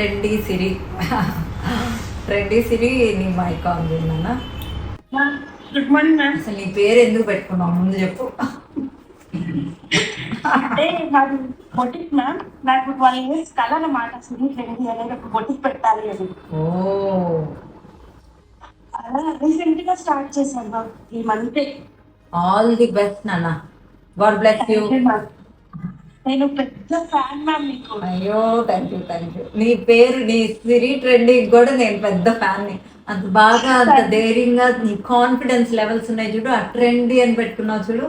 Trendy సిరి. Trendy సిరి నీ mic on చేయండి. Good morning ma'am. అసలు నీ పేరు ఎందుకు పెట్టుకున్నావు ముందు చెప్పు. అంటే నాకు బొటిక్ మ్యామ్, నాకు 12 years కల అన్నమాట. సిరి ట్రెండీ అనేది ఒక బొటిక్ పెట్టాలి అని. ఓ అలా రీసెంట్ గా స్టార్ట్ చేశాను మ్యామ్ ఈ మంత్. ఆల్ ది బెస్ట్ నాన్న. God bless you. నేను పెద్ద ఫ్యాన్ మ్యామ్ మీకు. అయ్యో థ్యాంక్ యూ. నీ పేరు నీ సిరి ట్రెండీ కూడా నేను పెద్ద ఫ్యాన్ ని. అంత బాగా అంత ధైర్యంగా నీ కాన్ఫిడెన్స్ లెవెల్స్ ఉన్నాయి చూడు. ఆ ట్రెండీ అని పెట్టుకున్నావు చూడు.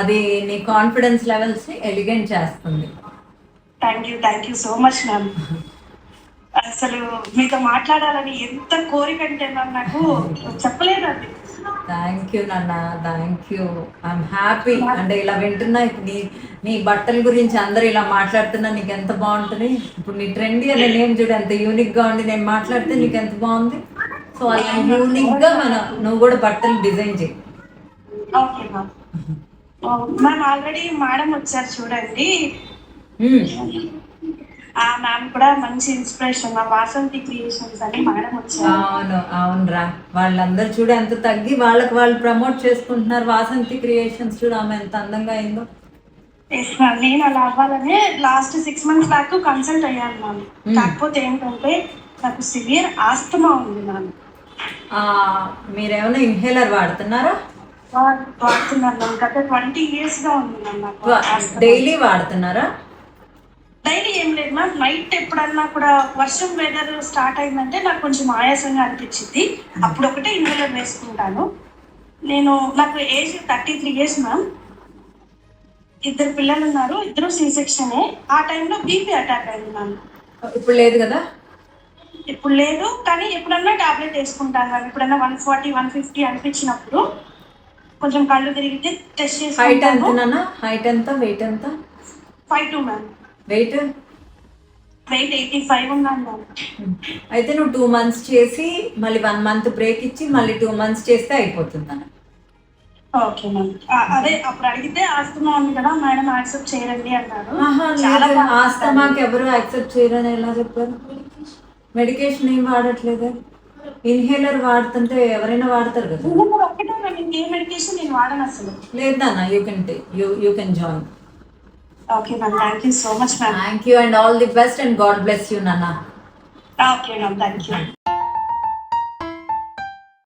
అది నీ కాన్ఫిడెన్స్ లెవెల్స్ ని ఎలిగెంట్ చేస్తుంది. Thank you so much ma'am. అసలు మీతో మాట్లాడాలని ఎంత కోరిక అంటే మ్యామ్ నాకు చెప్పలేదు అది. థ్యాంక్ యూ నాన్న, థ్యాంక్ యూ. I'm happy. అంటే ఇలా వింటున్నా నీ నీ బట్టల గురించి అందరూ ఇలా మాట్లాడుతున్నా నీకు ఎంత బాగుంటుంది. ఇప్పుడు నీ ట్రెండీ అనే నేమ్ చూడు ఎంత యూనిక్ గా ఉంది. నేను మాట్లాడితే నీకు ఎంత బాగుంది. సో అలా యూనిక్ గా నువ్వు కూడా బట్టలు డిజైన్ చేయి. Okay ma'am. Ma'am already madam వచ్చారు చూడండి. ఆ మ్యామ్ కూడా మంచి ఇన్స్పిరేషన్. మా వాసంతి క్రియేషన్స్ అని మేడం వచ్చారు. అవునరా. వాళ్ళందరూ చూడు ఎంత తగ్గి వాళ్ళకి వాళ్ళు ప్రమోట్ చేసుకుంటున్నారు. వాసంతి క్రియేషన్స్ చూడు ఆమె ఎంత అందంగా అయిందో. నేను అలా అవ్వాలనే లాస్ట్ 6 months బ్యాక్ కన్సల్ట్ అయ్యాను మ్యామ్. కాకపోతే ఏంటంటే నాకు సివియర్ ఆస్తమా ఉంది మ్యామ్. మీరేమైనా ఇన్హేలర్ వాడుతున్నారా? వాడుతున్నాను మ్యామ్. గత 20 years గా ఉంది మ్యామ్ నాకు. డైలీ వాడుతున్నారా? డైలీ ఏం లేదు మ్యామ్. నైట్ ఎప్పుడన్నా కూడా వర్షం వెదర్ స్టార్ట్ అయిందంటే నాకు కొంచెం ఆయాసంగా అనిపించింది. అప్పుడు ఒకటే ఇన్హేలర్ వేసుకుంటాను. నాకు ఏజ్ 33 years మ్యామ్. 2 పిల్లలు ఉన్నారు. 2 C-సెక్షనే. ఆ టైంలో బీపీ అటాక్ అయింది మ్యామ్. ఇప్పుడు లేదు కదా? ఇప్పుడు లేదు, కానీ ఎప్పుడన్నా టాబ్లెట్ వేసుకుంటాను మ్యామ్. ఎప్పుడన్నా 140, 150 అనిపించినప్పుడు కొంచెం కళ్ళు తిరిగితే టెస్ట్ చేసుకుంటాను. హైట్ ఎంత వెయిట్ ఎంత? 5'2" మ్యామ్. వెయిట్ 85 ఉన్నాను మ్యామ్. అయితే నువ్వు 2 months చేసి మళ్ళీ 1 month బ్రేక్ ఇచ్చి మళ్ళీ 2 months చేస్తే అయిపోతుంది. Okay ma'am. అదే అప్పుడు అడిగితే ఆస్తమా ఉంది కదా మేడం, యాక్సెప్ట్ చేయరండి అన్నారు. ఆస్తమాకి ఎవరు యాక్సెప్ట్ చేయరని ఎలా చెప్పారు? మెడికేషన్ ఏం వాడట్లేదు. ఇన్హేలర్ వాడుతుంటే ఎవరైనా వాడతారు కదా. ఒక్కటే మ్యామ్, ఇంకే మెడికేషన్ నేను వాడను అసలు. లేదన్నా you can join. Okay ma'am. Thank you so much ma'am. Thank you and all the best and god bless you నాన్న. Okay ma'am. Thank you.